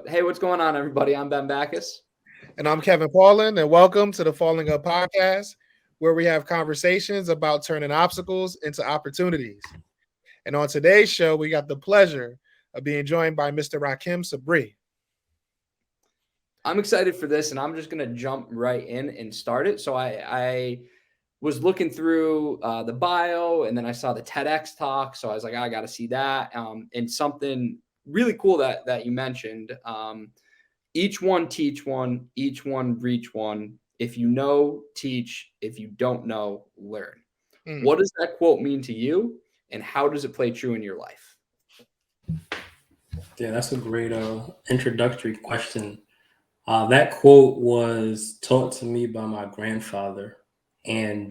Hey, what's going on, everybody? I'm Ben Backus. And I'm Kevin Paulin, and welcome to the Falling Up Podcast, where we have conversations about turning obstacles into opportunities. And on today's show, we got the pleasure of being joined by Mr. Rakhim Sabree. I'm excited for this, and I'm just going to jump right in and start it. So I was looking through the bio, and then I saw the TEDx talk. So I was like, I got to see that. And something really cool that you mentioned. Each one teach one, each one reach one. If you know, teach. If you don't know, learn. What does that quote mean to you, and how does it play true in your life? Yeah, that's a great introductory question. That quote was taught to me by my grandfather. And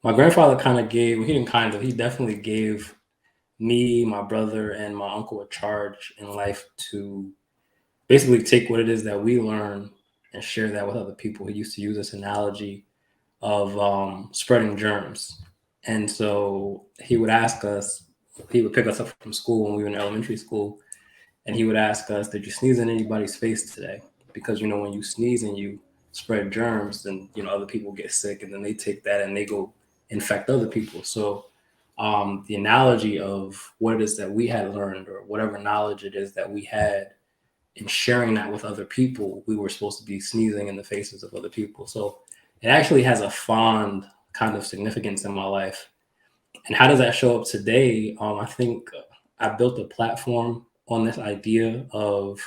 my grandfather he definitely gave me, my brother, and my uncle a charge in life to basically take what it is that we learn and share that with other people. He used to use this analogy of spreading germs. And so he would pick us up from school when we were in elementary school, and he would ask us, "Did you sneeze in anybody's face today?" Because when you sneeze and you spread germs, then other people get sick, and then they take that and they go infect other people. So the analogy of what it is that we had learned, or whatever knowledge it is that we had, and sharing that with other people, we were supposed to be sneezing in the faces of other people. So it actually has a fond kind of significance in my life. And how does that show up today? I think I built a platform on this idea of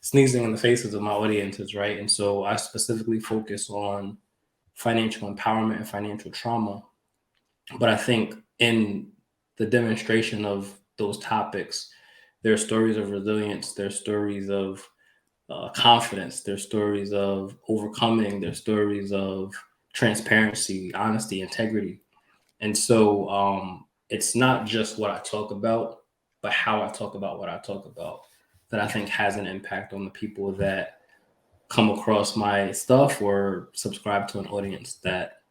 sneezing in the faces of my audiences, right? And so I specifically focus on financial empowerment and financial trauma. But I think in the demonstration of those topics, there are stories of resilience, there are stories of confidence, there's stories of overcoming, there's stories of transparency, honesty, integrity. And so it's not just what I talk about, but how I talk about what I talk about that I think has an impact on the people that come across my stuff or subscribe to an audience that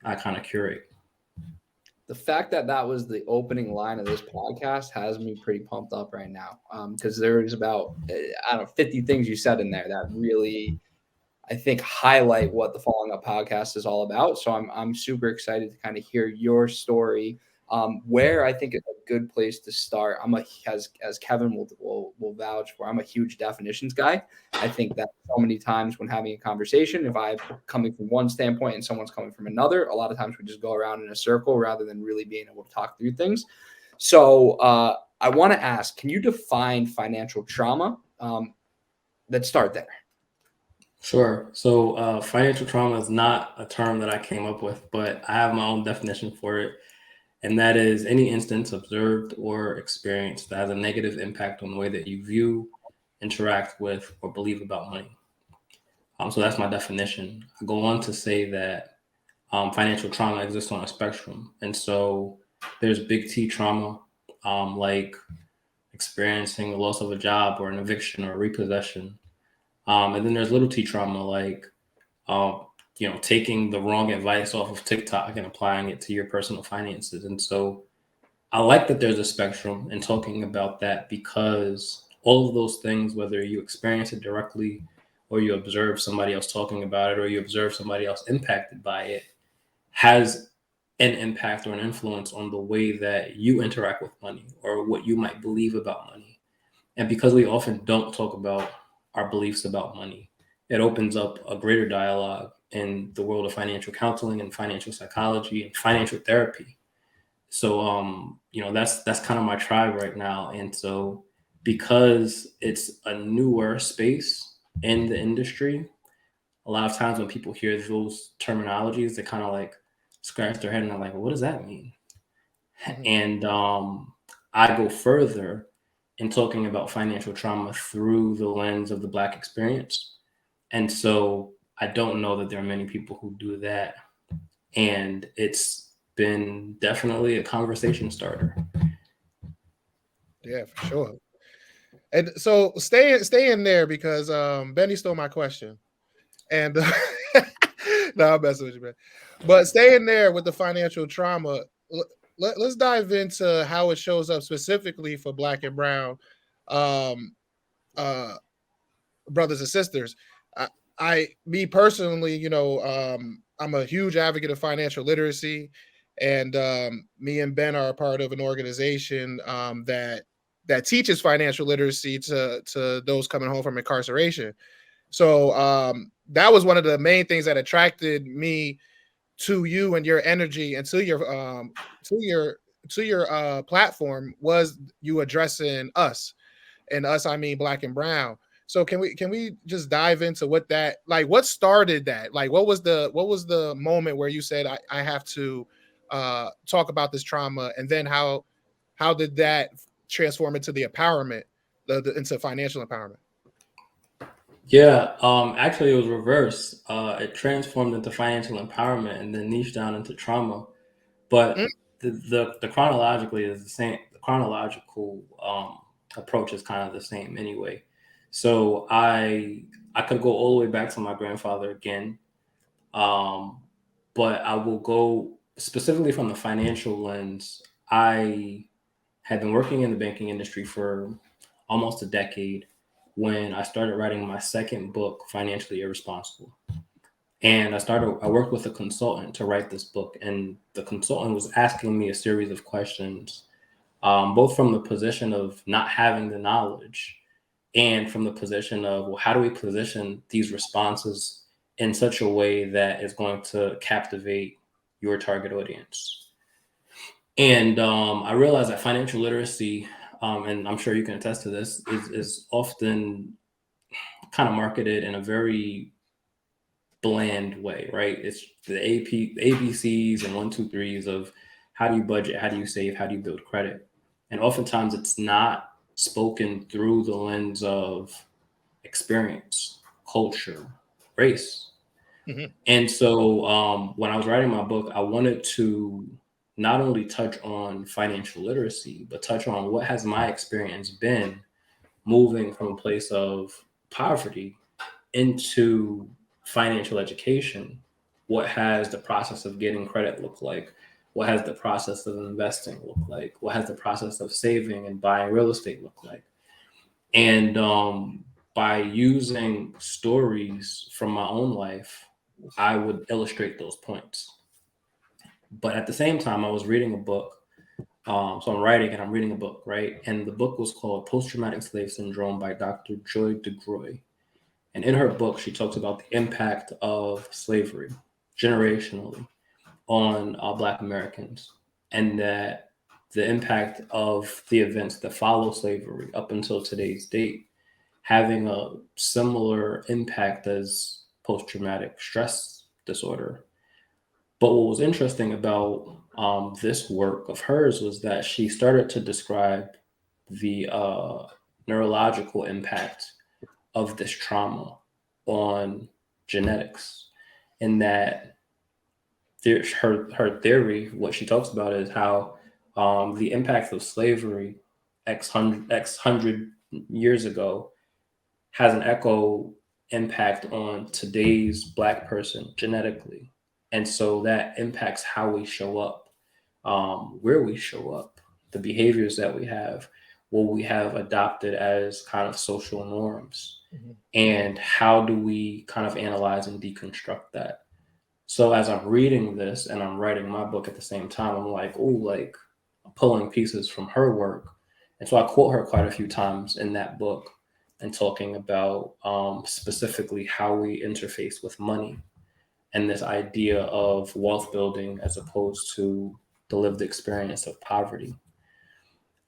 I kind of curate. The fact that was the opening line of this podcast has me pretty pumped up right now. Because there's about, I don't know, 50 things you said in there that really, I think, highlight what the Falling Up podcast is all about. So I'm super excited to kind of hear your story. Where I think it's a good place to start. As Kevin will vouch for, I'm a huge definitions guy. I think that so many times when having a conversation, if I'm coming from one standpoint and someone's coming from another, a lot of times we just go around in a circle rather than really being able to talk through things. So I want to ask, can you define financial trauma? Let's start there. Sure. So financial trauma is not a term that I came up with, but I have my own definition for it. And that is any instance observed or experienced that has a negative impact on the way that you view, interact with, or believe about money. So that's my definition. I go on to say that financial trauma exists on a spectrum. And so there's big T trauma, like experiencing the loss of a job or an eviction or a repossession. And then there's little T trauma, like taking the wrong advice off of TikTok and applying it to your personal finances. And so I like that there's a spectrum and talking about that, because all of those things, whether you experience it directly or you observe somebody else talking about it or you observe somebody else impacted by it, has an impact or an influence on the way that you interact with money or what you might believe about money. And because we often don't talk about our beliefs about money, it opens up a greater dialogue in the world of financial counseling and financial psychology and financial therapy. So that's kind of my tribe right now. And so because it's a newer space in the industry, a lot of times when people hear those terminologies, they kind of like scratch their head and they're like, well, what does that mean? And I go further in talking about financial trauma through the lens of the Black experience. And so I don't know that there are many people who do that. And it's been definitely a conversation starter. Yeah, for sure. And so stay in there, because Benny stole my question. And no, I'm messing with you, man. But stay in there with the financial trauma. Let's dive into how it shows up specifically for Black and Brown. brothers and sisters. Me personally, I'm a huge advocate of financial literacy, and me and Ben are a part of an organization that teaches financial literacy to those coming home from incarceration. So that was one of the main things that attracted me to you and your energy and to your platform was you addressing us, and us I mean black and brown. So can we just dive into what started that? Like what was the moment where you said I have to talk about this trauma, and then how did that transform into the empowerment, into financial empowerment? Yeah, actually, it was reverse. It transformed into financial empowerment and then niched down into trauma. Mm, But the chronologically is the same. The chronological approach is kind of the same anyway. So I could go all the way back to my grandfather again, um, but I will go specifically from the financial lens. I had been working in the banking industry for almost a decade when I started writing my second book, Financially Irresponsible. And I worked with a consultant to write this book. And the consultant was asking me a series of questions, both from the position of not having the knowledge and from the position of, well, how do we position these responses in such a way that is going to captivate your target audience? And I realized that financial literacy, and I'm sure you can attest to this, is often kind of marketed in a very bland way, right? It's the ABCs and 1, 2, 3s of how do you budget, how do you save, how do you build credit, and oftentimes it's not spoken through the lens of experience, culture, race. mhm. And so when I was writing my book, I wanted to not only touch on financial literacy, but touch on what has my experience been moving from a place of poverty into financial education. What has the process of getting credit look like? What has the process of investing look like? What has the process of saving and buying real estate look like? And by using stories from my own life, I would illustrate those points. But at the same time, I was reading a book. So I'm writing and I'm reading a book, right? And the book was called Post Traumatic Slave Syndrome by Dr. Joy DeGroy. And in her book, she talks about the impact of slavery generationally on Black Americans, and that the impact of the events that follow slavery up until today's date having a similar impact as post-traumatic stress disorder. But what was interesting about this work of hers was that she started to describe the neurological impact of this trauma on genetics, and that her theory, what she talks about is how the impact of slavery X hundred years ago has an echo impact on today's Black person genetically. And so that impacts how we show up, where we show up, the behaviors that we have, what we have adopted as kind of social norms, Mhm. and how do we kind of analyze and deconstruct that. So as I'm reading this and I'm writing my book at the same time, I'm like, oh, like I'm pulling pieces from her work. And so I quote her quite a few times in that book and talking about specifically how we interface with money and this idea of wealth building as opposed to the lived experience of poverty.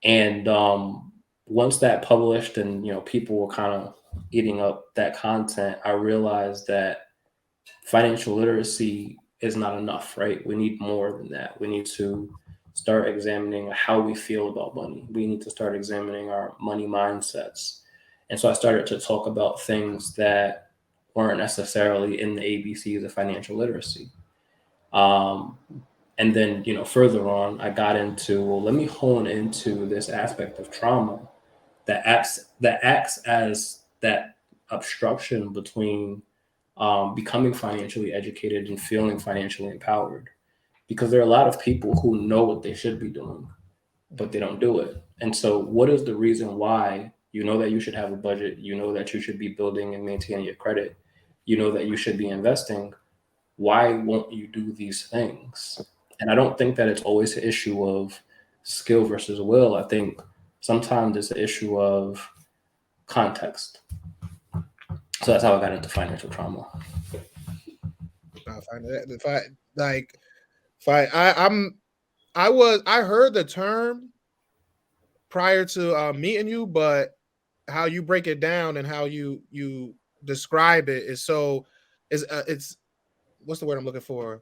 And once that published and people were kind of eating up that content, I realized that financial literacy is not enough, right? We need more than that. We need to start examining how we feel about money. We need to start examining our money mindsets. And so I started to talk about things that weren't necessarily in the ABCs of financial literacy. Um, and then, further on, I got into, well, let me hone into this aspect of trauma that acts as that obstruction between becoming financially educated and feeling financially empowered. Because there are a lot of people who know what they should be doing, but they don't do it. And so, what is the reason why You know that you should have a budget. You know that you should be building and maintaining your credit. You know that you should be investing. Why won't you do these things? And I don't think that it's always an issue of skill versus will. I think sometimes it's an issue of context. So that's how I got into financial trauma. I find that if I like, if I heard the term prior to meeting you, but how you break it down and how you describe it is so it's what's the word I'm looking for?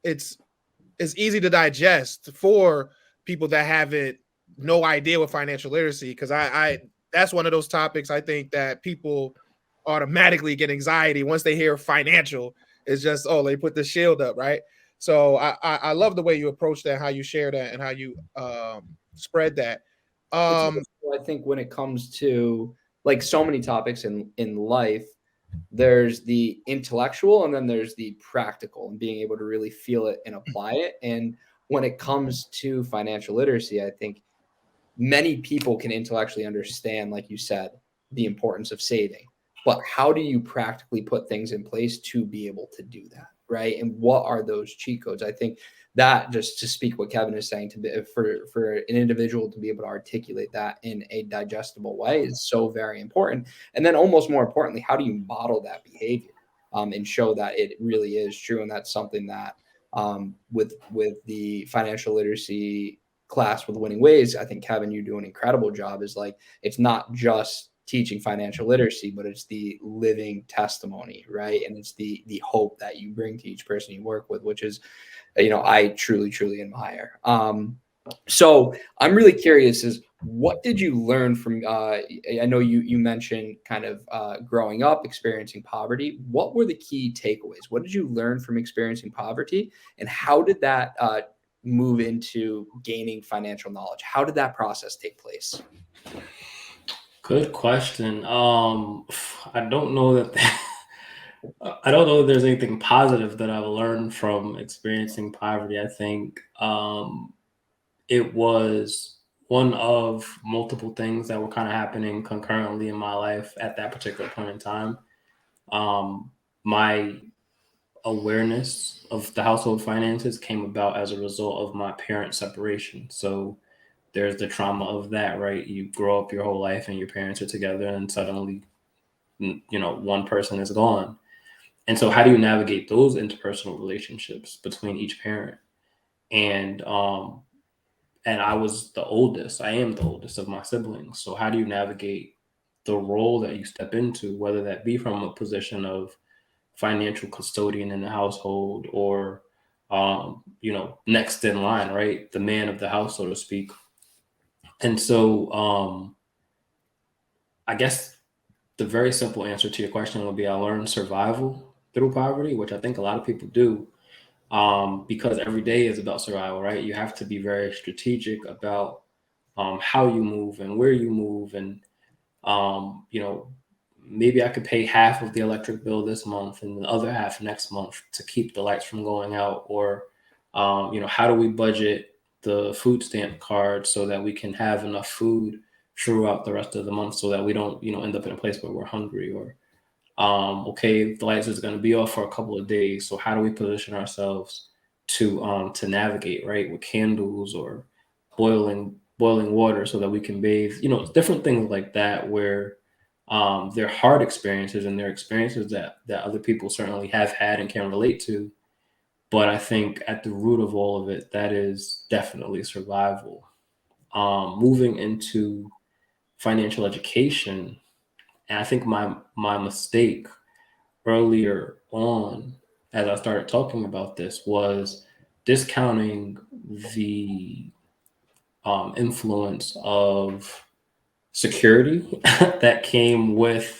It's easy to digest for people that haven't no idea what financial literacy, because I that's one of those topics I think that people automatically get anxiety once they hear financial. It's just, oh, they put the shield up, right? So I love the way you approach that, how you share that, and how you spread that. It's also, I think when it comes to like so many topics in life, there's the intellectual and then there's the practical and being able to really feel it and apply it. And when it comes to financial literacy, I think many people can intellectually understand, like you said, the importance of saving. But how do you practically put things in place to be able to do that, right? And what are those cheat codes? I think that, just to speak what Kevin is saying, to be for an individual to be able to articulate that in a digestible way is so very important. And then almost more importantly, how do you model that behavior and show that it really is true? And that's something that with the financial literacy class with Winning Ways, I think, Kevin, you do an incredible job. Is like, it's not just teaching financial literacy, but it's the living testimony, right? And it's the hope that you bring to each person you work with, which is, I truly admire. So I'm really curious, is what did you learn from, I know you mentioned kind of growing up, experiencing poverty. What were the key takeaways? What did you learn from experiencing poverty? And how did that move into gaining financial knowledge? How did that process take place? Good question. I don't know that I don't know if there's anything positive that I've learned from experiencing poverty. I think it was one of multiple things that were kind of happening concurrently in my life at that particular point in time. My awareness of the household finances came about as a result of my parents' separation. So there's the trauma of that, right? You grow up your whole life and your parents are together, and suddenly, one person is gone. And so how do you navigate those interpersonal relationships between each parent? And I was the oldest. I am the oldest of my siblings. So how do you navigate the role that you step into, whether that be from a position of financial custodian in the household or, next in line, right? The man of the house, so to speak. And so I guess the very simple answer to your question would be I learned survival through poverty, which I think a lot of people do, because every day is about survival, right? You have to be very strategic about how you move and where you move. And, maybe I could pay half of the electric bill this month and the other half next month to keep the lights from going out. Or, how do we budget the food stamp card so that we can have enough food throughout the rest of the month so that we don't, end up in a place where we're hungry? Or, okay, the lights is going to be off for a couple of days. So how do we position ourselves to navigate, right? With candles or boiling water so that we can bathe, different things like that, where they're hard experiences and they're experiences that other people certainly have had and can relate to. But I think at the root of all of it, that is definitely survival. Moving into financial education, and I think my mistake earlier on, as I started talking about this, was discounting the influence of security that came with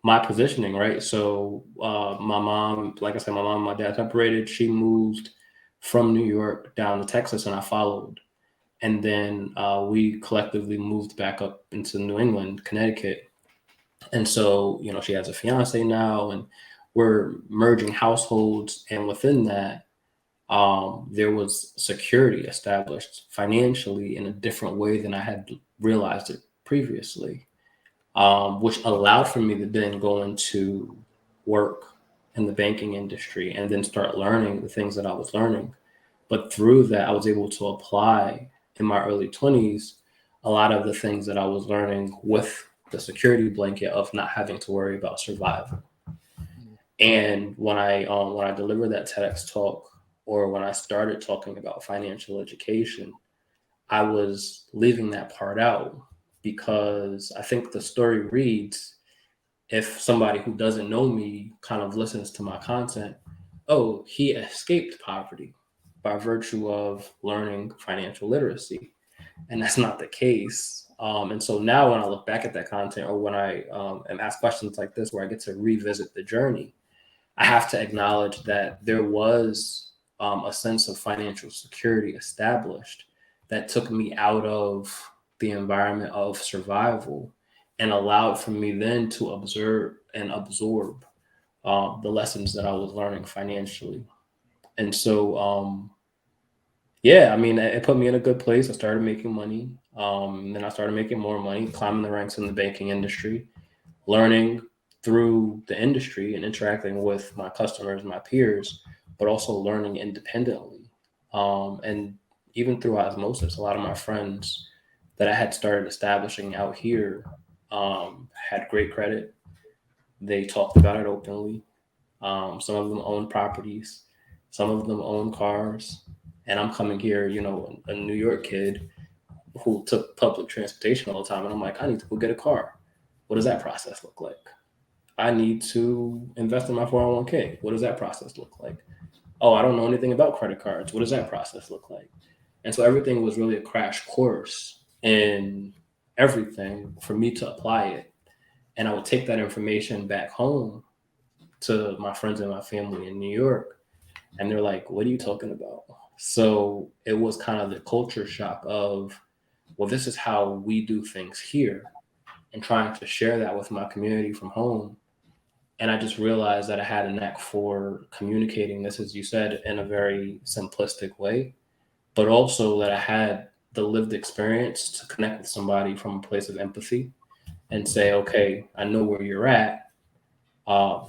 my positioning, right? So my mom, like I said, my mom and my dad separated. She moved from New York down to Texas, and I followed. And then we collectively moved back up into New England, Connecticut. And so, she has a fiance now, and we're merging households. And within that, there was security established financially in a different way than I had realized it previously. which allowed for me to then go into work in the banking industry and then start learning the things that I was learning. But through that, I was able to apply in my early 20s a lot of the things that I was learning with the security blanket of not having to worry about survival. And when I delivered that TEDx talk, or when I started talking about financial education, I was leaving that part out because I think the story reads, if somebody who doesn't know me kind of listens to my content, oh, he escaped poverty by virtue of learning financial literacy. And that's not the case. And so now when I look back at that content, or when I am asked questions like this, where I get to revisit the journey, I have to acknowledge that there was a sense of financial security established that took me out of the environment of survival and allowed for me then to observe and absorb the lessons that I was learning financially. And so, yeah, I mean, it put me in a good place. I started making money. Then I started making more money, climbing the ranks in the banking industry, learning through the industry and interacting with my customers, my peers, but also learning independently. And even through osmosis, a lot of my friends that I had started establishing out here had great credit. They talked about it openly. Some of them own properties, some of them own cars. And I'm coming here, a New York kid who took public transportation all the time. And I'm like, I need to go get a car. What does that process look like? I need to invest in my 401k. What does that process look like? Oh, I don't know anything about credit cards. What does that process look like? And so everything was really a crash course in everything for me to apply it. And I would take that information back home to my friends and my family in New York. And they're like, what are you talking about? So it was kind of the culture shock of, well, this is how we do things here, and trying to share that with my community from home. And I just realized that I had a knack for communicating this, as you said, in a very simplistic way, but also that I had the lived experience to connect with somebody from a place of empathy and say, okay, I know where you're at.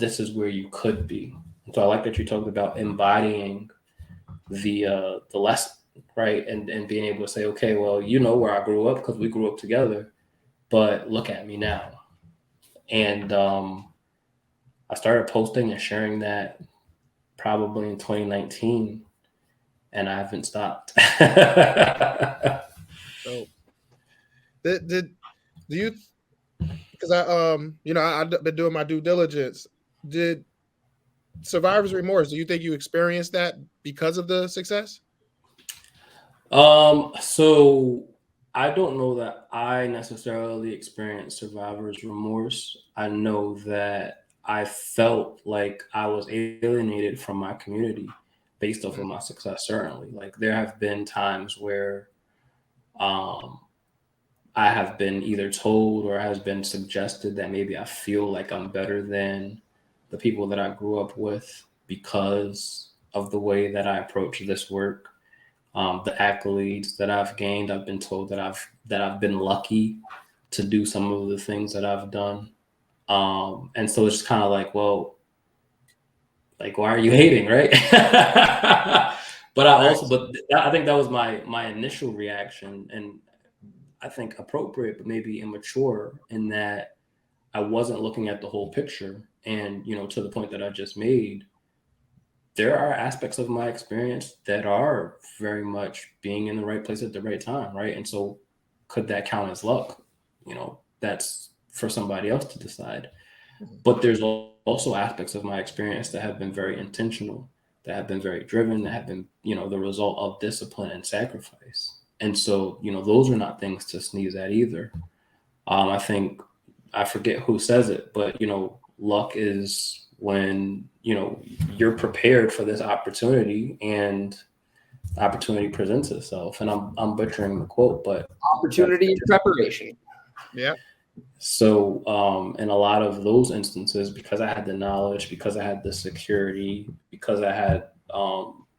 This is where you could be. And so I like that you talked about embodying the lesson, right? And being able to say, okay, well, you know where I grew up because we grew up together, but look at me now. And I started posting and sharing that probably in 2019, and I haven't stopped. So, do you? Because I've been doing my due diligence. Did survivor's remorse? Do you think you experienced that because of the success? So I don't know that I necessarily experienced survivor's remorse. I know that I felt like I was alienated from my community based off of my success. Certainly, like there have been times where I have been either told or has been suggested that maybe I feel like I'm better than the people that I grew up with because of the way that I approach this work. The accolades that I've gained, I've been told that I've been lucky to do some of the things that I've done. And so it's kind of like, well, like, why are you hating, right? But I think that was my initial reaction, and I think appropriate, but maybe immature in that I wasn't looking at the whole picture. And, to the point that I just made, there are aspects of my experience that are very much being in the right place at the right time, right? And so could that count as luck? That's for somebody else to decide. But there's also aspects of my experience that have been very intentional, that have been very driven, that have been, the result of discipline and sacrifice. And so, those are not things to sneeze at either. I think, I forget who says it, but, luck is when, you're prepared for this opportunity and the opportunity presents itself. And I'm butchering the quote, but opportunity and preparation. Yeah. So in a lot of those instances, because I had the knowledge, because I had the security, because I had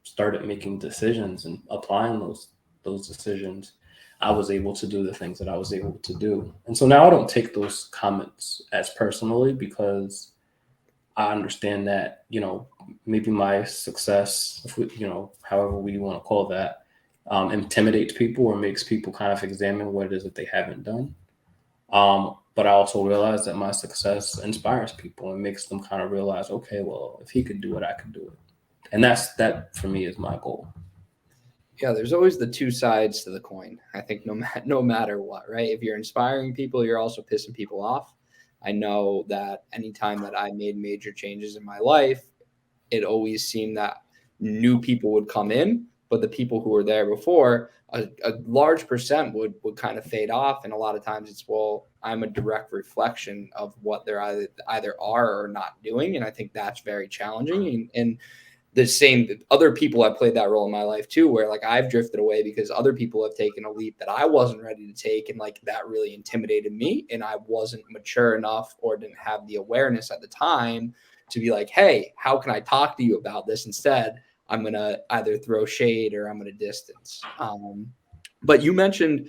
started making decisions and applying those decisions, I was able to do the things that I was able to do. And so now I don't take those comments as personally, because I understand that, maybe my success, if we, however we want to call that, intimidates people or makes people kind of examine what it is that they haven't done. But I also realize that my success inspires people and makes them kind of realize, okay, well, if he could do it, I could do it. And that for me is my goal. Yeah, there's always the two sides to the coin. I think no matter what, right? If you're inspiring people, you're also pissing people off. I know that anytime that I made major changes in my life, it always seemed that new people would come in, but the people who were there before, a large percent would kind of fade off. And a lot of times it's, well, I'm a direct reflection of what they're either are or not doing. And I think that's very challenging. And the same other people have played that role in my life too, where like I've drifted away because other people have taken a leap that I wasn't ready to take, and like that really intimidated me, and I wasn't mature enough or didn't have the awareness at the time to be like, hey, how can I talk to you about this? Instead, I'm gonna either throw shade or I'm gonna distance. But you mentioned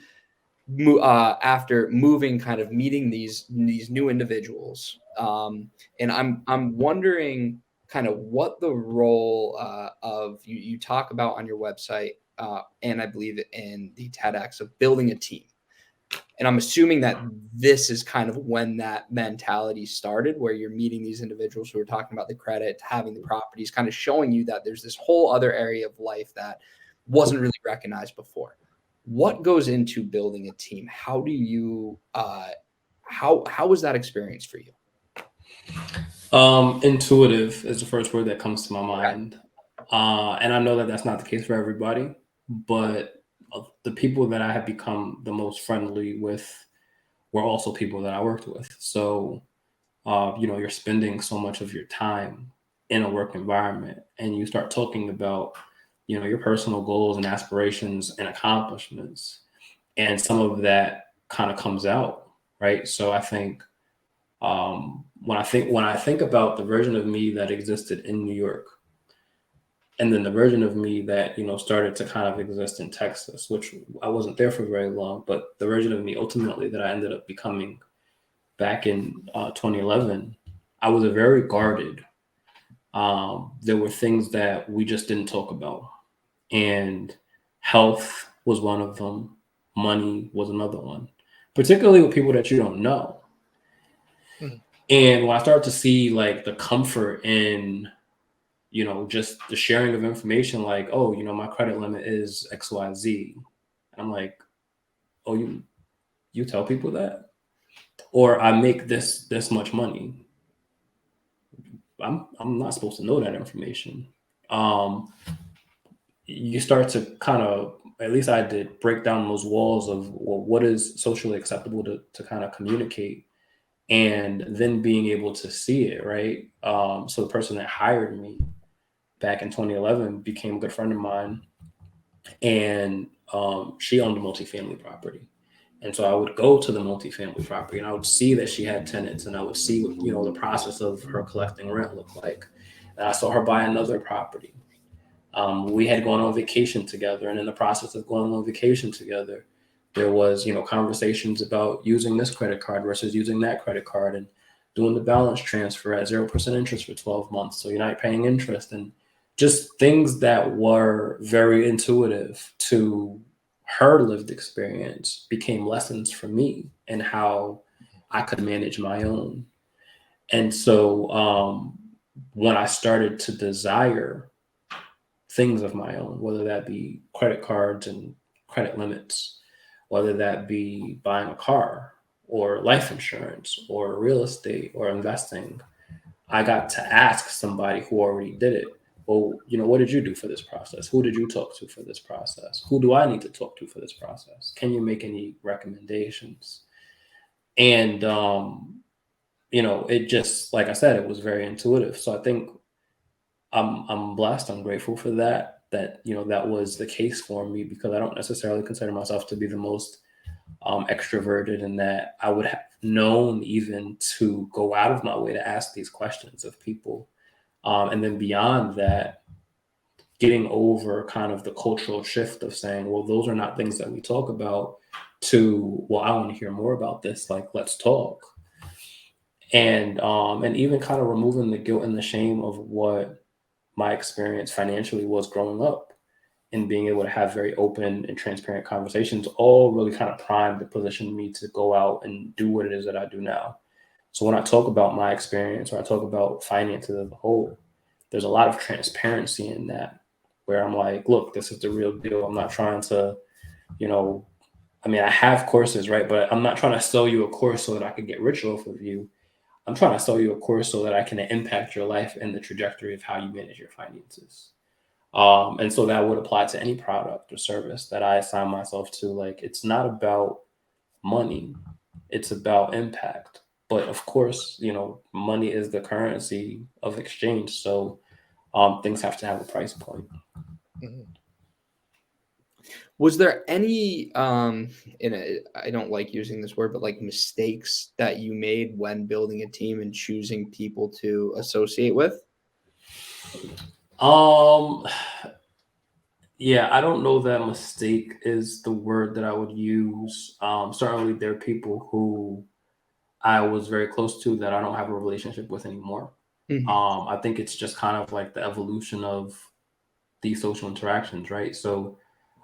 after moving, kind of meeting these new individuals, and I'm wondering kind of what the role of you talk about on your website, and I believe in the TEDx, of building a team. And I'm assuming that this is kind of when that mentality started, where you're meeting these individuals who are talking about the credit, having the properties, kind of showing you that there's this whole other area of life that wasn't really recognized before. What goes into building a team? How do you how was that experience for you? Intuitive is the first word that comes to my Okay. mind. And I know that that's not the case for everybody, but the people that I have become the most friendly with were also people that I worked with. So, you're spending so much of your time in a work environment, and you start talking about, your personal goals and aspirations and accomplishments. And some of that kind of comes out, right? So I think when I think about the version of me that existed in New York, and then the version of me that started to kind of exist in Texas, which I wasn't there for very long, but the version of me ultimately that I ended up becoming back in 2011, I was a very guarded. There were things that we just didn't talk about, and health was one of them. Money was another one, particularly with people that you don't know. Mhm. And when I start to see like the comfort in, just the sharing of information, like, oh, my credit limit is XYZ. And I'm like, oh, you tell people that? Or I make this much money. I'm not supposed to know that information. You start to kind of, at least I did, break down those walls of, well, what is socially acceptable to kind of communicate, and then being able to see it, right? So the person that hired me back in 2011 became a good friend of mine, and she owned a multifamily property. And so I would go to the multifamily property and I would see that she had tenants, and I would see what, the process of her collecting rent looked like. And I saw her buy another property. We had gone on vacation together, and in the process of going on vacation together, there was, conversations about using this credit card versus using that credit card, and doing the balance transfer at 0% interest for 12 months. So you're not paying interest, and just things that were very intuitive to her lived experience became lessons for me and how I could manage my own. And so when I started to desire things of my own, whether that be credit cards and credit limits, whether that be buying a car or life insurance or real estate or investing, I got to ask somebody who already did it. Well, what did you do for this process? Who did you talk to for this process? Who do I need to talk to for this process? Can you make any recommendations? And, it just, like I said, it was very intuitive. So I think I'm blessed. I'm grateful for that that was the case for me, because I don't necessarily consider myself to be the most extroverted, and that I would have known even to go out of my way to ask these questions of people. And then beyond that, getting over kind of the cultural shift of saying, well, those are not things that we talk about, to, well, I want to hear more about this. Like, let's talk. And even kind of removing the guilt and the shame of what my experience financially was growing up, and being able to have very open and transparent conversations, all really kind of primed to position me to go out and do what it is that I do now. So when I talk about my experience, or I talk about finances as a whole, there's a lot of transparency in that, where I'm like, look, this is the real deal. I'm not trying to, I mean, I have courses, right? But I'm not trying to sell you a course so that I can get rich off of you. I'm trying to sell you a course so that I can impact your life and the trajectory of how you manage your finances. And so that would apply to any product or service that I assign myself to. Like, it's not about money, it's about impact. But of course, money is the currency of exchange. So things have to have a price point. Mhm. Was there any I don't like using this word, but like mistakes that you made when building a team and choosing people to associate with? Yeah, I don't know that mistake is the word that I would use. Certainly there are people who I was very close to that I don't have a relationship with anymore. Mhm. I think it's just kind of like the evolution of these social interactions, right? So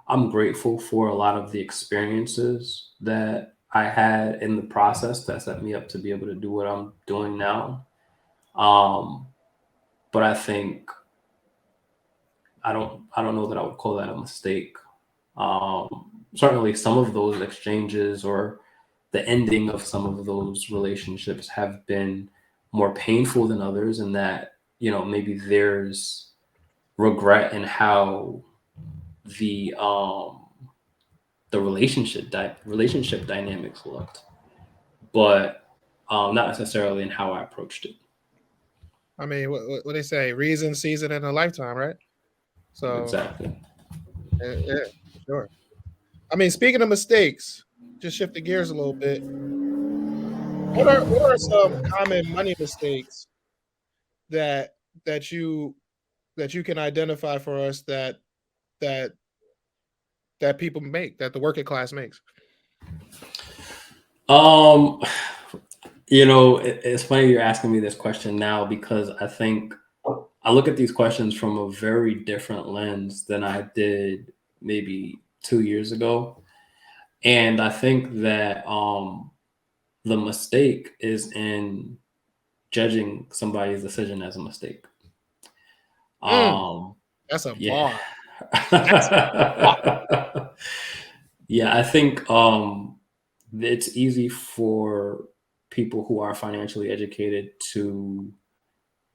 I'm grateful for a lot of the experiences that I had in the process that set me up to be able to do what I'm doing now. Um, but I think I don't know that I would call that a mistake. Certainly some of those exchanges, or the ending of some of those relationships, have been more painful than others, and that, maybe there's regret in how the relationship dynamics looked, but not necessarily in how I approached it. I mean, what they say, reason, season, and a lifetime, right? So, Exactly. yeah, sure. I mean, speaking of mistakes, just shifting gears a little bit. What are some common money mistakes that that you that you can identify for us that that people make, that the working class makes? Um, it's funny you're asking me this question now, because I think I look at these questions from a very different lens than I did maybe 2 years ago. And I think that the mistake is in judging somebody's decision as a mistake. Mm, Um, that's a yeah. bar. That's a bar. Yeah, I think it's easy for people who are financially educated to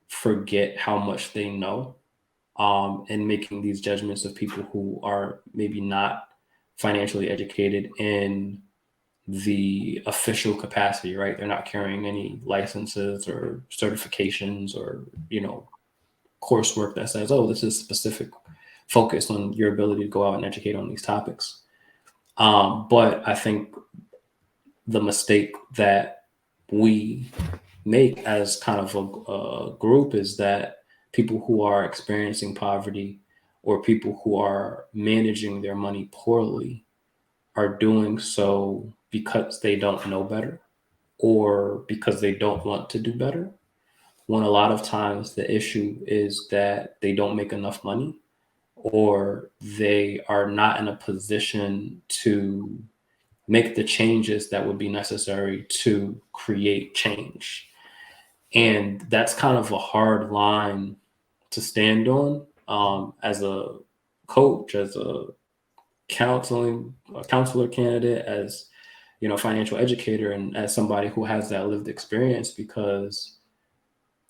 forget how much they know, and making these judgments of people who are maybe not financially educated in the official capacity, right? They're not carrying any licenses or certifications or, coursework that says, oh, this is specific focused on your ability to go out and educate on these topics. But I think the mistake that we make as kind of a group is that people who are experiencing poverty, or people who are managing their money poorly, are doing so because they don't know better, or because they don't want to do better, when a lot of times the issue is that they don't make enough money, or they are not in a position to make the changes that would be necessary to create change. And that's kind of a hard line to stand on, as a coach, as a counselor candidate, as financial educator, and as somebody who has that lived experience, because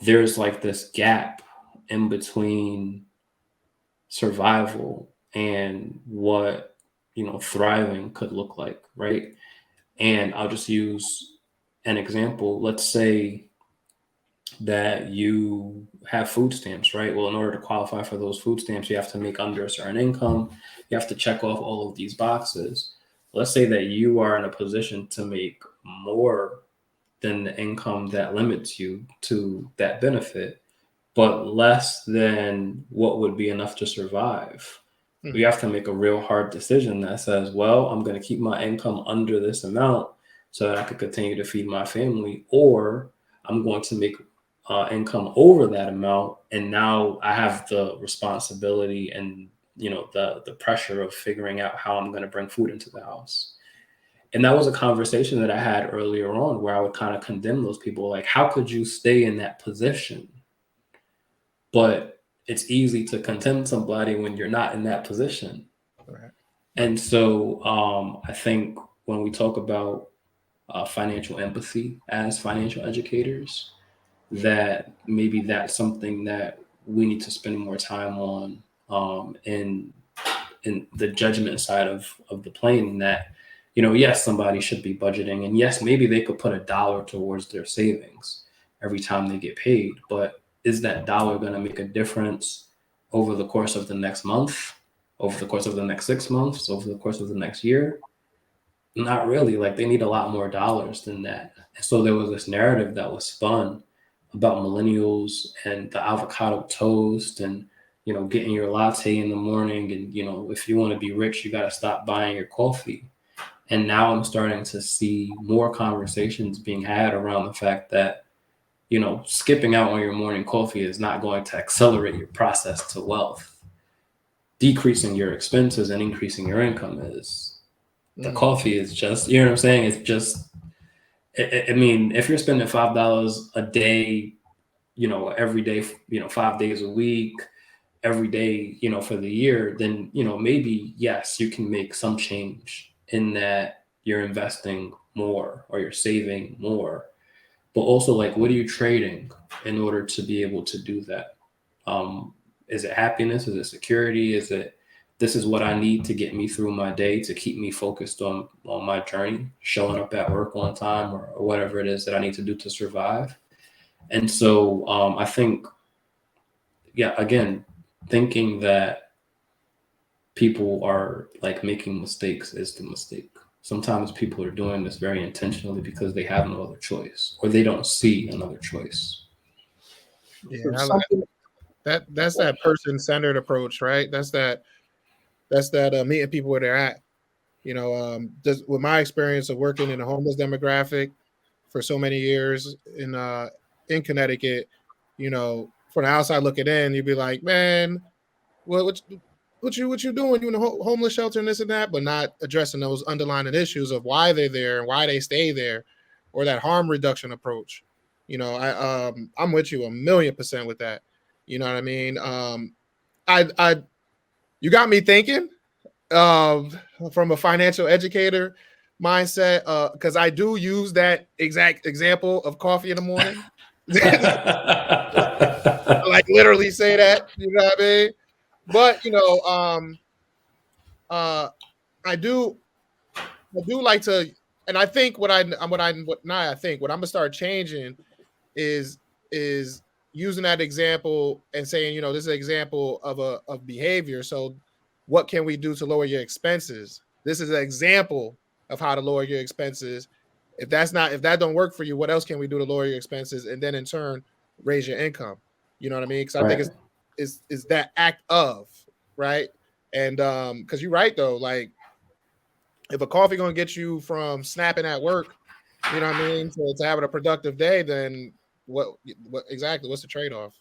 there's like this gap in between survival and what thriving could look like, right? And I'll just use an example. Let's say that you have food stamps, right? Well, in order to qualify for those food stamps, you have to make under a certain income. You have to check off all of these boxes. Let's say that you are in a position to make more than the income that limits you to that benefit, but less than what would be enough to survive. You have to make a real hard decision that says, well, I'm going to keep my income under this amount so that I could continue to feed my family, or I'm going to make income over that amount, and now I have the responsibility and the pressure of figuring out how I'm going to bring food into the house. And that was a conversation that I had earlier on where I would kind of condemn those people, like, how could you stay in that position? But it's easy to condemn somebody when you're not in that position. Right. And so I think when we talk about financial empathy as financial educators, that maybe that's something that we need to spend more time on in the judgment side of the plane, that, yes, somebody should be budgeting, and yes, maybe they could put $1 towards their savings every time they get paid, but is that dollar going to make a difference over the course of the next month, over the course of the next 6 months, over the course of the next year? Not really. Like, they need a lot more dollars than that. And so there was this narrative that was spun about millennials and the avocado toast and, getting your latte in the morning. And, if you want to be rich, you got to stop buying your coffee. And now I'm starting to see more conversations being had around the fact that, skipping out on your morning coffee is not going to accelerate your process to wealth. Decreasing your expenses and increasing your income is. The coffee is just, you know what I'm saying? It's just, I mean, if you're spending $5 a day, every day, 5 days a week, every day, for the year, then, maybe, yes, you can make some change in that you're investing more or you're saving more. But also, like, what are you trading in order to be able to do that? Is it happiness? Is it security? Is it, this is what I need to get me through my day to keep me focused on my journey, showing up at work on time, or whatever it is that I need to do to survive? And so I think, again, thinking that people are like making mistakes is the mistake. Sometimes people are doing this very intentionally because they have no other choice, or they don't see another choice. Yeah, that's that person-centered approach, right? That's that meeting people where they're at. Just with my experience of working in a homeless demographic for so many years in Connecticut, from the outside looking in, you'd be like, man, what you doing? You in a homeless shelter and this and that, but not addressing those underlying issues of why they're there and why they stay there, or that harm reduction approach. I'm with you 1,000,000% with that. You know what I mean? You got me thinking from a financial educator mindset, because I do use that exact example of coffee in the morning. Like, literally say that, you know what I mean? But I do like to, and I think what I'm gonna start changing is using that example and saying, this is an example of behavior. So what can we do to lower your expenses? This is an example of how to lower your expenses. If that don't work for you, what else can we do to lower your expenses? And then in turn, raise your income. You know what I mean? Because I think it's that act of, right. And because you're right though, like, if a coffee gonna get you from snapping at work, you know what I mean, to having a productive day, then what exactly, what's the trade-off?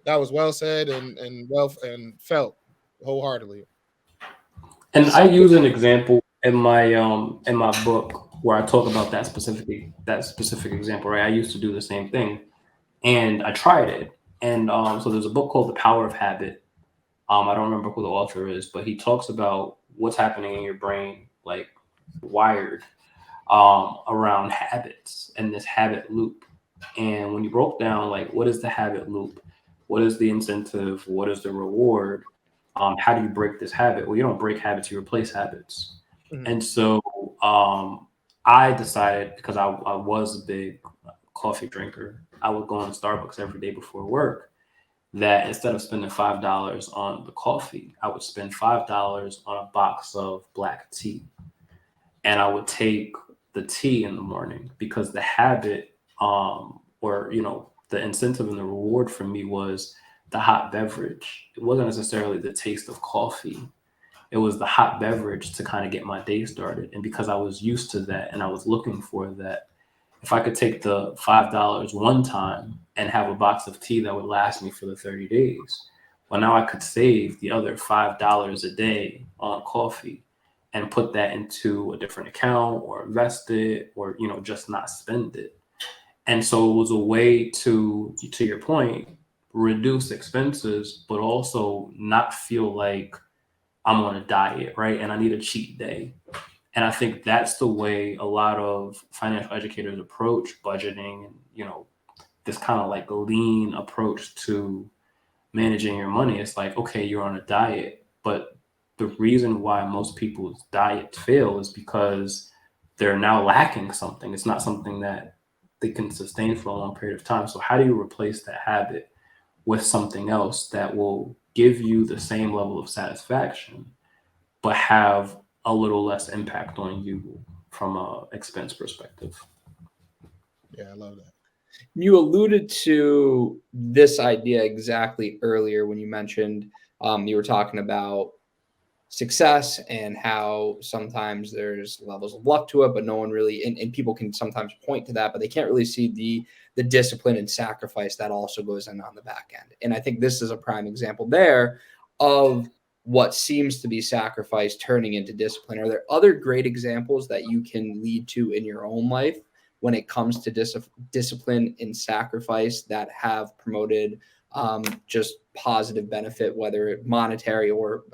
That was well said and felt wholeheartedly. And I use an example in my book where I talk about that specific example, right? I used to do the same thing, and I tried it. And so there's a book called The Power of Habit. I don't remember who the author is, but he talks about what's happening in your brain, like wired around habits and this habit loop. And when you broke down, like, what is the habit loop? What is the incentive? What is the reward? How do you break this habit? Well, you don't break habits, you replace habits. Mm-hmm. And so I decided, because I was a big coffee drinker, I would go on Starbucks every day before work, that instead of spending $5 on the coffee, I would spend $5 on a box of black tea. And I would take the tea in the morning, because the habit, the the incentive and the reward for me was the hot beverage. It wasn't necessarily the taste of coffee. It was the hot beverage to kind of get my day started. And because I was used to that and I was looking for that, if I could take the $5 one time and have a box of tea that would last me for the 30 days, well, now I could save the other $5 a day on coffee and put that into a different account or invest it or, you know, just not spend it. And so it was a way to your point, reduce expenses, but also not feel like I'm on a diet, right? And I need a cheat day. And I think that's the way a lot of financial educators approach budgeting and, you know, this kind of like lean approach to managing your money. It's like, okay, you're on a diet, but the reason why most people's diets fail is because they're now lacking something. It's not something that they can sustain for a long period of time. So how do you replace that habit with something else that will give you the same level of satisfaction, but have a little less impact on you from a expense perspective? Yeah, I love that. You alluded to this idea exactly earlier when you mentioned you were talking about success and how sometimes there's levels of luck to it, but no one really, and people can sometimes point to that, but they can't really see the discipline and sacrifice that also goes in on the back end. And I think this is a prime example there of what seems to be sacrifice turning into discipline. Are there other great examples that you can lead to in your own life when it comes to discipline and sacrifice that have promoted just positive benefit, whether monetary or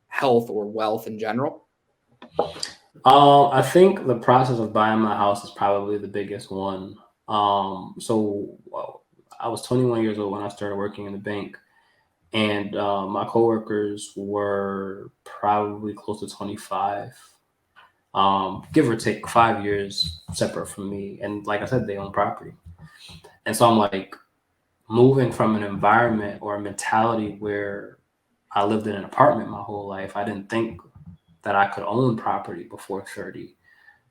health or wealth in general? I think the process of buying my house is probably the biggest one. I was 21 years old when I started working in the bank, and my coworkers were probably close to 25, give or take 5 years separate from me. And like I said, they own property. And so I'm like moving from an environment or a mentality where I lived in an apartment my whole life. I didn't think that I could own property before 30,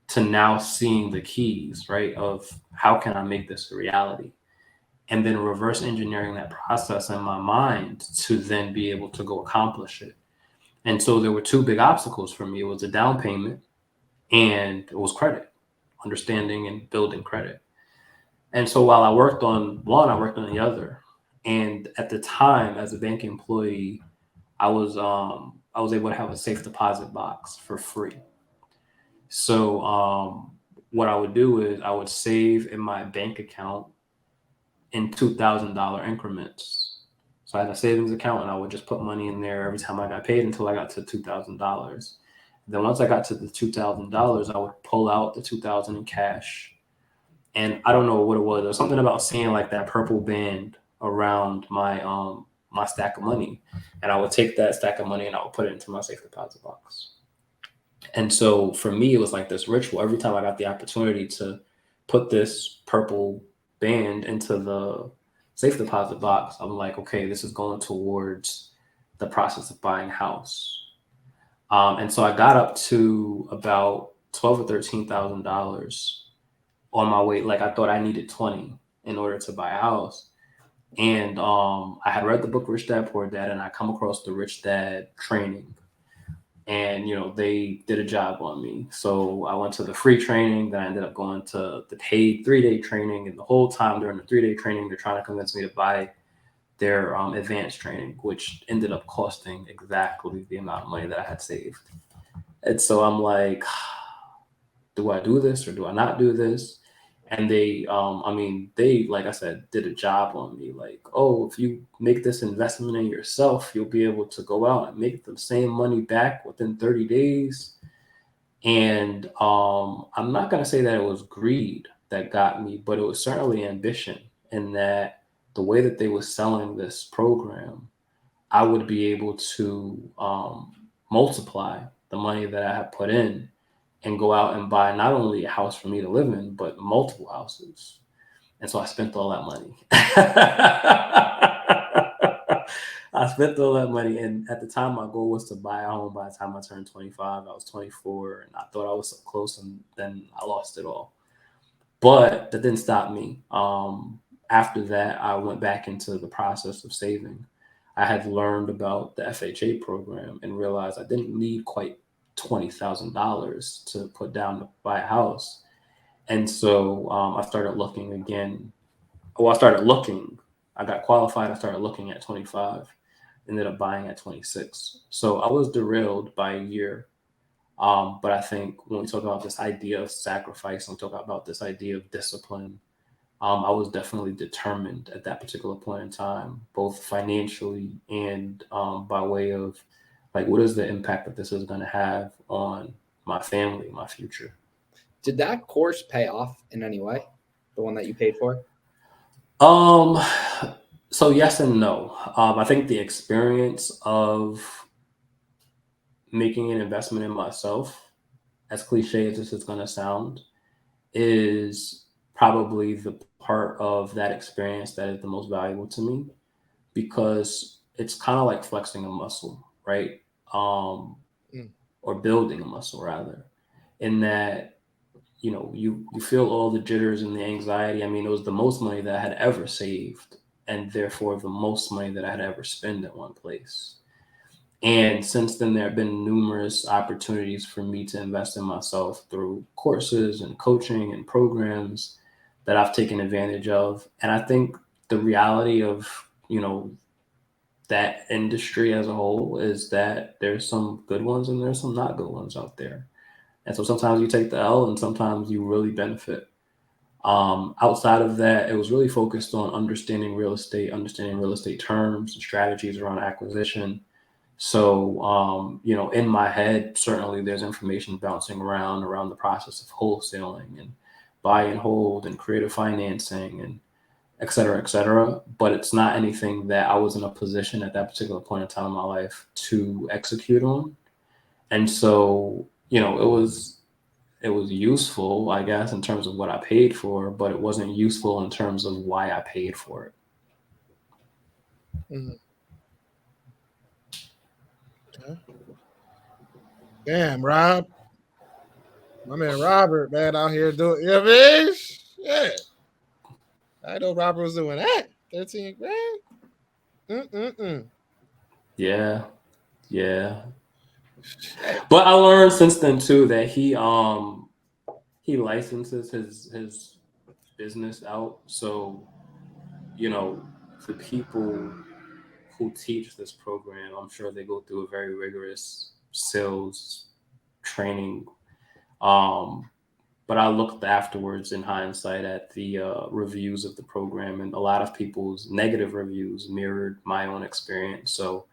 to now seeing the keys, right, of how can I make this a reality? And then reverse engineering that process in my mind to then be able to go accomplish it. And so there were two big obstacles for me. It was a down payment and it was credit, understanding and building credit. And so while I worked on one, I worked on the other. And at the time, as a bank employee, I was able to have a safe deposit box for free. So what I would do is I would save in my bank account in $2,000 increments. So I had a savings account and I would just put money in there every time I got paid until I got to $2,000. Then once I got to the $2,000, I would pull out the $2,000 in cash. And I don't know what it was. There was something about seeing like that purple band around my stack of money. And I would take that stack of money and I would put it into my safe deposit box. And so for me, it was like this ritual. Every time I got the opportunity to put this purple band into the safe deposit box, I'm like, okay, this is going towards the process of buying a house. And so I got up to about $12,000 or $13,000 on my way. Like I thought I needed 20 in order to buy a house. And I had read the book Rich Dad Poor Dad, and I come across the Rich Dad training. And, you know, they did a job on me. So I went to the free training, then I ended up going to the paid 3-day training. And the whole time during the 3-day training, they're trying to convince me to buy their advanced training, which ended up costing exactly the amount of money that I had saved. And so I'm like, do I do this or do I not do this? And they, like I said, did a job on me. Like, oh, if you make this investment in yourself, you'll be able to go out and make the same money back within 30 days. And I'm not going to say that it was greed that got me, but it was certainly ambition. In that the way that they were selling this program, I would be able to multiply the money that I had put in and go out and buy not only a house for me to live in, but multiple houses. And so I spent all that money. I spent all that money. And at the time, my goal was to buy a home by the time I turned 25. I was 24 and I thought I was so close, and then I lost it all. But that didn't stop me. after that, I went back into the process of saving. I had learned about the FHA program and realized I didn't need quite $20,000 to put down to buy a house. And so I started looking again. Well, I started looking. I got qualified. I started looking at 25, ended up buying at 26. So I was derailed by a year. But I think when we talk about this idea of sacrifice, and we talk about this idea of discipline, I was definitely determined at that particular point in time, both financially and by way of like, what is the impact that this is going to have on my family, my future? Did that course pay off in any way? The one that you paid for? Um, so yes and no. I think the experience of making an investment in myself, as cliche as this is going to sound, is probably the part of that experience that is the most valuable to me, because it's kind of like flexing a muscle, right? Um, Mm. or building a muscle rather, in that you feel all the jitters and the anxiety. I mean, it was the most money that I had ever saved, and therefore the most money that I had ever spent at one place. And since then, there have been numerous opportunities for me to invest in myself through courses and coaching and programs that I've taken advantage of. And I think the reality of, that industry as a whole is that there's some good ones and there's some not good ones out there. And so sometimes you take the L and sometimes you really benefit. Outside of that, it was really focused on understanding real estate terms and strategies around acquisition. So, in my head, certainly there's information bouncing around the process of wholesaling and buy and hold and creative financing and et cetera, et cetera. But it's not anything that I was in a position at that particular point in time in my life to execute on. And so, it was useful, I guess, in terms of what I paid for, but it wasn't useful in terms of why I paid for it. Mhm. Okay. Damn, Rob. My man Robert, man, out here doing, you know what I mean? Yeah. I know Robert was doing that. 13 grand. Mm-mm-mm. Yeah. Yeah. Shit. But I learned since then too that he licenses his business out. So, the people who teach this program, I'm sure they go through a very rigorous sales training. Um, but I looked afterwards in hindsight at the reviews of the program, and a lot of people's negative reviews mirrored my own experience. So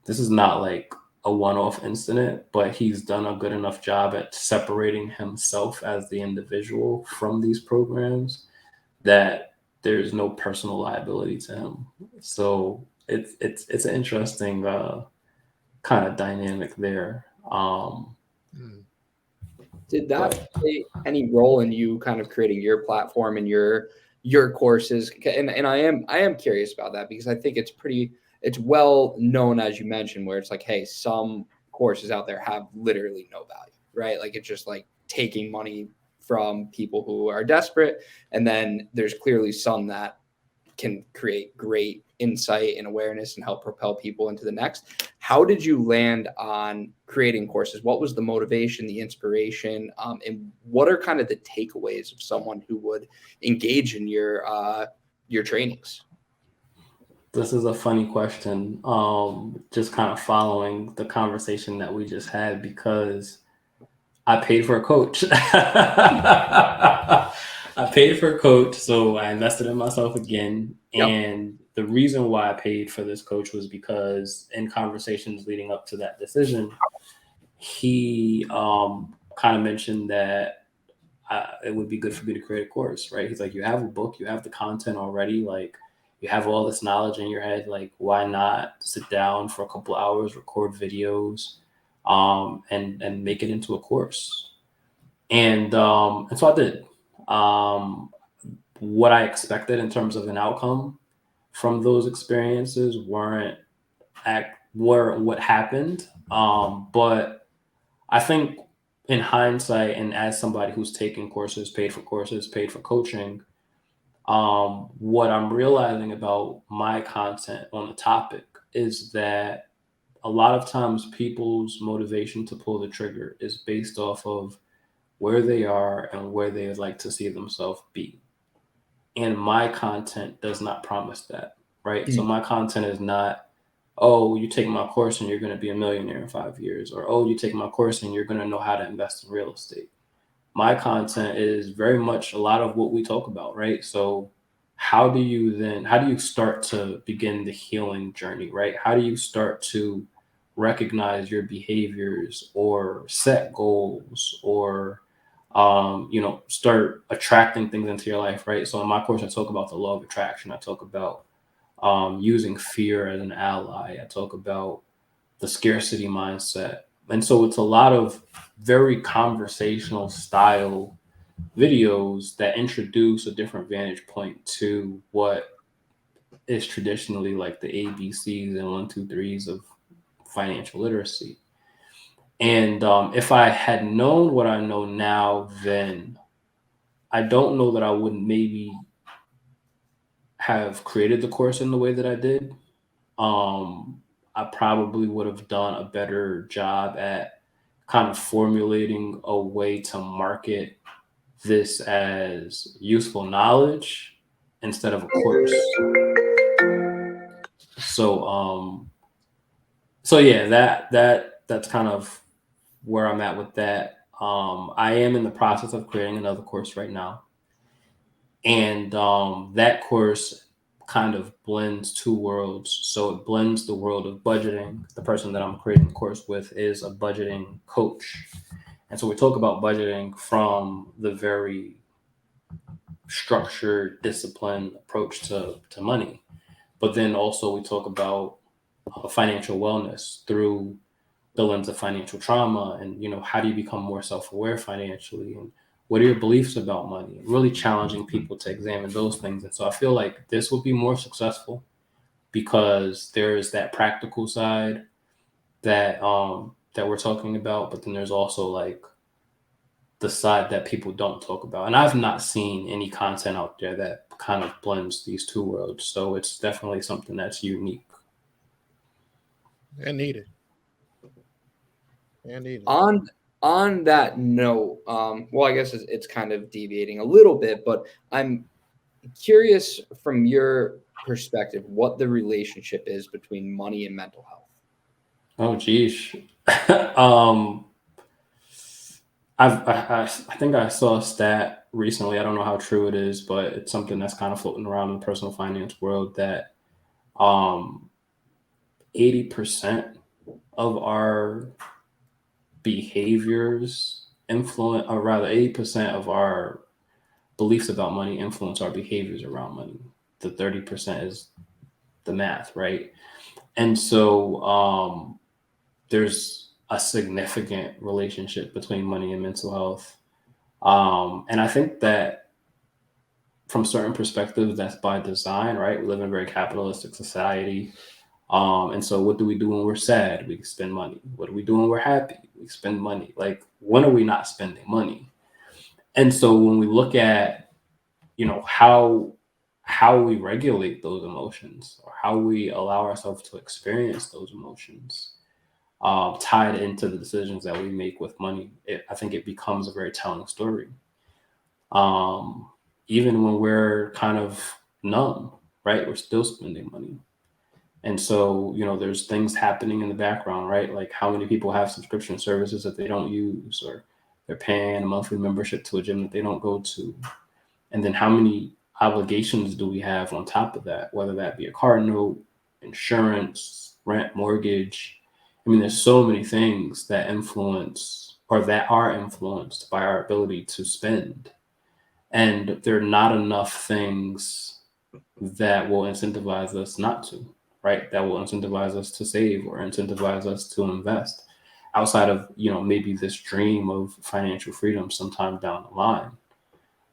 this is not like a one-off incident, but he's done a good enough job at separating himself as the individual from these programs that there's no personal liability to him. So it's an interesting kind of dynamic there. Mm. Did that But play any role in you kind of creating your platform and your courses? And I am curious about that because I think it's well known, as you mentioned, where it's like, hey, some courses out there have literally no value, right? Like it's just like taking money from people who are desperate. And then there's clearly some that can create great insight and awareness and help propel people into the next. How did you land on creating courses? What was the motivation, the inspiration, and what are kind of the takeaways of someone who would engage in your trainings? this is a funny question. Just kind of following the conversation that we just had, because I paid for a coach. I paid for a coach, so I invested in myself again. Yep. And the reason why I paid for this coach was because in conversations leading up to that decision, he kind of mentioned that it would be good for me to create a course, right? He's like, you have a book, you have the content already, like you have all this knowledge in your head, like why not sit down for a couple hours, record videos, and make it into a course. And so I did. Um, what I expected in terms of an outcome from those experiences were what happened. But I think in hindsight, and as somebody who's taken courses, paid for coaching, What I'm realizing about my content on the topic is that a lot of times people's motivation to pull the trigger is based off of where they are and where they would like to see themselves be. And my content does not promise that, right? So my content is not, oh, you take my course and you're going to be a millionaire in 5 years, or oh, you take my course and you're going to know how to invest in real estate. My content is very much a lot of what we talk about, right? So how do you start to begin the healing journey, right? How do you start to recognize your behaviors or set goals or start attracting things into your life, right? So in my course, I talk about the law of attraction. I talk about using fear as an ally. I talk about the scarcity mindset. And so it's a lot of very conversational style videos that introduce a different vantage point to what is traditionally like the ABCs and 1, 2, 3s of financial literacy. And if I had known what I know now, then I don't know that I would maybe have created the course in the way that I did. I probably would have done a better job at kind of formulating a way to market this as useful knowledge instead of a course. So yeah, that's kind of where I'm at with that. I am in the process of creating another course right now. And that course kind of blends two worlds. So it blends the world of budgeting. The person that I'm creating the course with is a budgeting coach. And so we talk about budgeting from the very structured, disciplined approach to money. But then also we talk about financial wellness through the lens of financial trauma and, how do you become more self-aware financially and what are your beliefs about money? Really challenging people to examine those things. And so I feel like this will be more successful because there is that practical side that that we're talking about, but then there's also like the side that people don't talk about. And I've not seen any content out there that kind of blends these two worlds. So it's definitely something that's unique. And needed. On that note, well, I guess it's kind of deviating a little bit, but I'm curious from your perspective what the relationship is between money and mental health. Oh, geez. I think I saw a stat recently. I don't know how true it is, but it's something that's kind of floating around in the personal finance world that 80% of our behaviors influence, or rather 80% of our beliefs about money influence our behaviors around money. The 30% is the math, right? And so there's a significant relationship between money and mental health. And I think that from certain perspectives, that's by design, right? We live in a very capitalistic society. And so what do we do when we're sad? We spend money. What do we do when we're happy? We spend money. Like, when are we not spending money? And so when we look at, how we regulate those emotions or how we allow ourselves to experience those emotions, tied into the decisions that we make with money, I think it becomes a very telling story. Even when we're kind of numb, right? We're still spending money. And so, there's things happening in the background, right? Like how many people have subscription services that they don't use, or they're paying a monthly membership to a gym that they don't go to. And then how many obligations do we have on top of that, whether that be a car note, insurance, rent, mortgage. I mean, there's so many things that influence or that are influenced by our ability to spend. And there are not enough things that will incentivize us not to, right? That will incentivize us to save or incentivize us to invest outside of, maybe this dream of financial freedom sometime down the line.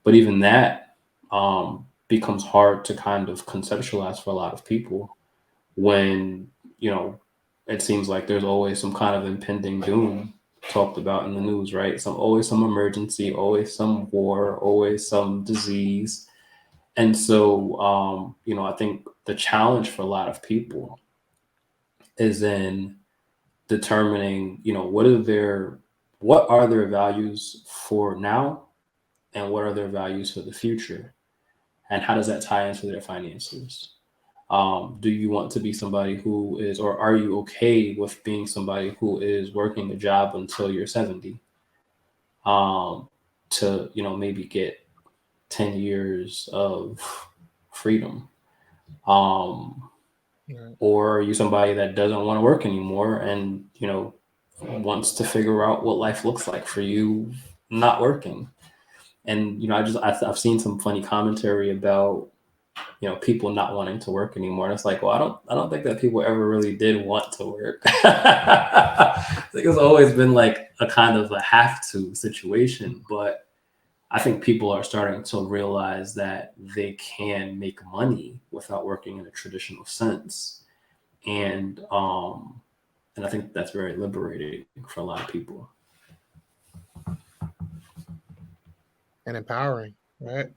But even that becomes hard to kind of conceptualize for a lot of people when, it seems like there's always some kind of impending doom talked about in the news, right? Always some emergency, always some war, always some disease. And so, I think the challenge for a lot of people is in determining, what are their values for now and what are their values for the future, and how does that tie into their finances? Do you want to be somebody who is, or are you okay with being somebody who is working a job until you're 70, to, maybe get 10 years of freedom? Or are you somebody that doesn't want to work anymore and, wants to figure out what life looks like for you not working? And, I've seen some funny commentary about, people not wanting to work anymore. And it's like, well, I don't think that people ever really did want to work. I think it's always been like a kind of a have to situation, but I think people are starting to realize that they can make money without working in a traditional sense. And I think that's very liberating for a lot of people. And empowering, right?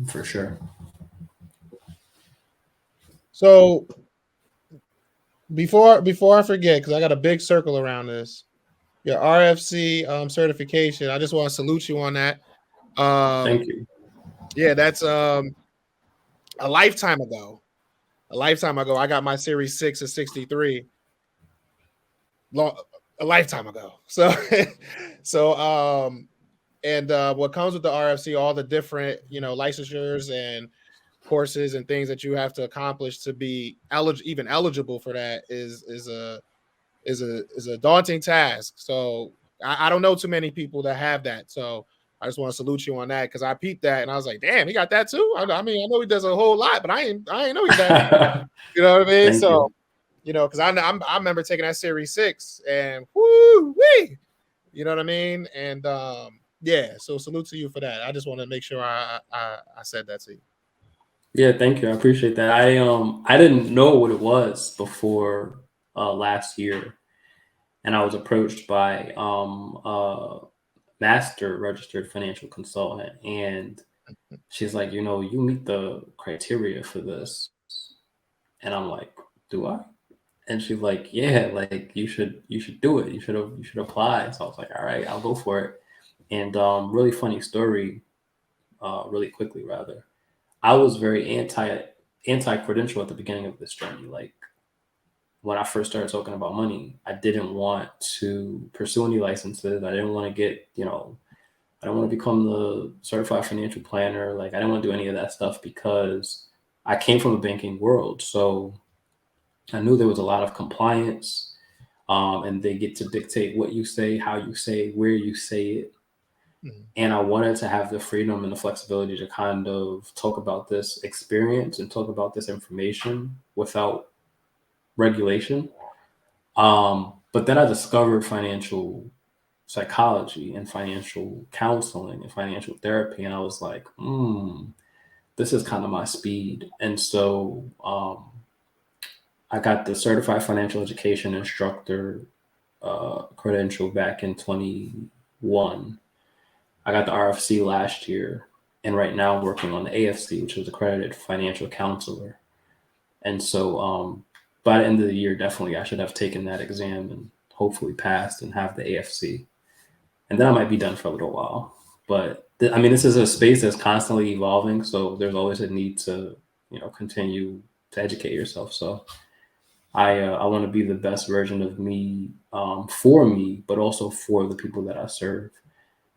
For sure. So before I forget, because I got a big circle around this, your RFC certification, I just want to salute you on that. Thank you. Yeah, that's a lifetime ago. I got my Series 6 of 63 a lifetime ago. So and what comes with the RFC, all the different, licensures and courses and things that you have to accomplish to be eligible for that is a daunting task. So I don't know too many people that have that. So I just want to salute you on that, because I peeped that and I was like, damn, he got that too. I mean, I know he does a whole lot, but I ain't know he that. You know what I mean? Thank So because I remember taking that Series 6 and woo wee, you know what I mean? And yeah, so salute to you for that. I just want to make sure I said that to you. Yeah, thank you. I appreciate that. I didn't know what it was before last year, and I was approached by a master registered financial consultant, and she's like, you meet the criteria for this, and I'm like, do I? And she's like, yeah, like you should do it. You should apply. So I was like, all right, I'll go for it. And really funny story, really quickly rather. I was very anti credential at the beginning of this journey. Like when I first started talking about money, I didn't want to pursue any licenses. I didn't want to get, I don't want to become the certified financial planner. Like I didn't want to do any of that stuff because I came from the banking world. So I knew there was a lot of compliance, and they get to dictate what you say, how you say, where you say it. And I wanted to have the freedom and the flexibility to kind of talk about this experience and talk about this information without regulation. But then I discovered financial psychology and financial counseling and financial therapy. And I was like, this is kind of my speed. And so I got the certified financial education instructor credential back in 21. I got the RFC last year, and right now I'm working on the AFC, which is accredited financial counselor. And so by the end of the year, definitely I should have taken that exam and hopefully passed and have the AFC. And then I might be done for a little while. But I mean, this is a space that's constantly evolving, so there's always a need to, continue to educate yourself. So I want to be the best version of me, for me, but also for the people that I serve.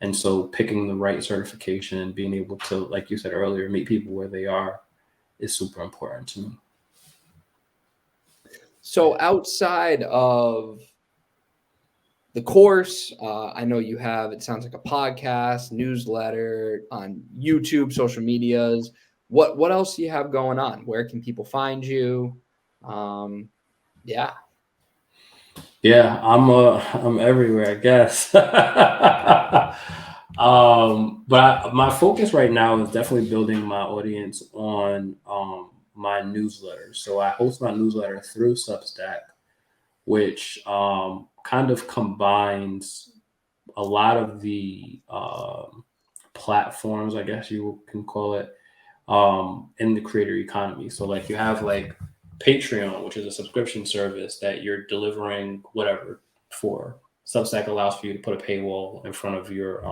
And so picking the right certification and being able to, like you said earlier, meet people where they are is super important to me. So outside of the course, I know you have, it sounds like a podcast, newsletter, on YouTube, social medias. What else do you have going on? Where can people find you? Yeah. Yeah, I'm everywhere, I guess. But my focus right now is definitely building my audience on my newsletter. So I host my newsletter through Substack, which kind of combines a lot of the platforms, I guess you can call it, in the creator economy. So like you have like Patreon, which is a subscription service that you're delivering whatever for. Substack allows for you to put a paywall in front of your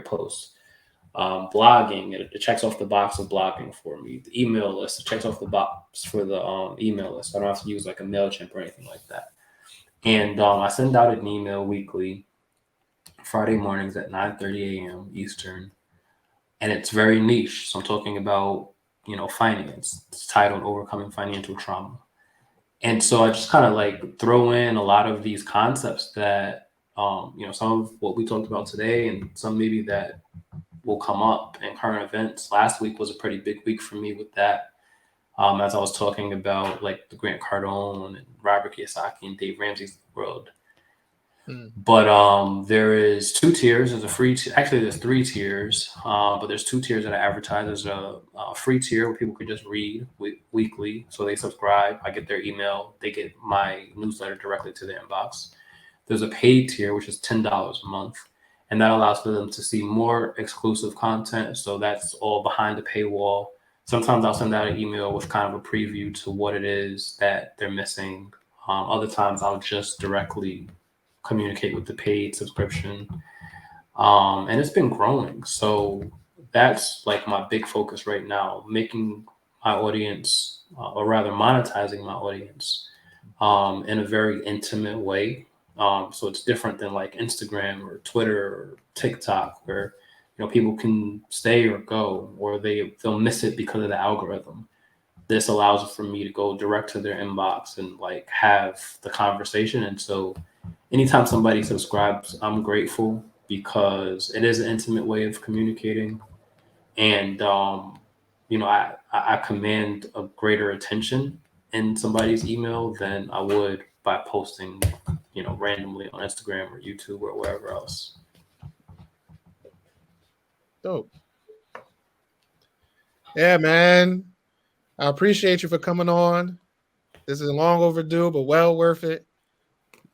posts. Blogging, it checks off the box of blogging for me. The email list, it checks off the box for the email list. I don't have to use like a MailChimp or anything like that. And I send out an email weekly, Friday mornings at 9:30 a.m. Eastern. And it's very niche. So I'm talking about, finance. It's titled Overcoming Financial Trauma. And so I just kind of like throw in a lot of these concepts that, some of what we talked about today and some maybe that will come up in current events. Last week was a pretty big week for me with that. As I was talking about like the Grant Cardone and Robert Kiyosaki and Dave Ramsey's world. But there is 2 tiers. There's a free actually there's 3 tiers, but there's 2 tiers that I advertise. There's a free tier where people can just read weekly. So they subscribe, I get their email, they get my newsletter directly to their inbox. There's a paid tier, which is $10 a month. And that allows for them to see more exclusive content. So that's all behind the paywall. Sometimes I'll send out an email with kind of a preview to what it is that they're missing. Other times I'll just directly communicate with the paid subscription. And it's been growing. So that's like my big focus right now, making my audience, or rather monetizing my audience in a very intimate way. So it's different than like Instagram or Twitter or TikTok, where people can stay or go, or they'll miss it because of the algorithm. This allows for me to go direct to their inbox and like have the conversation. And so anytime somebody subscribes, I'm grateful because it is an intimate way of communicating. And, I command a greater attention in somebody's email than I would by posting, randomly on Instagram or YouTube or wherever else. Dope. Yeah, man. I appreciate you for coming on. This is long overdue, but well worth it.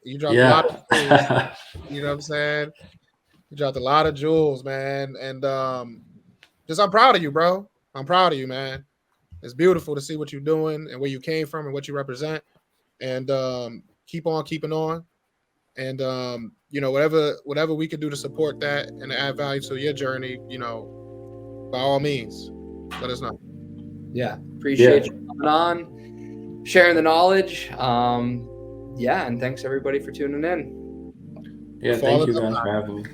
You dropped a lot of jewels, you know what I'm saying? You dropped a lot of jewels, man. And I'm proud of you, bro. I'm proud of you, man. It's beautiful to see what you're doing and where you came from and what you represent. And keep on keeping on. And whatever we can do to support that and to add value to your journey, by all means, let us know. Yeah, appreciate you coming on, sharing the knowledge. And thanks everybody for tuning in. Yeah, thank you guys for having me.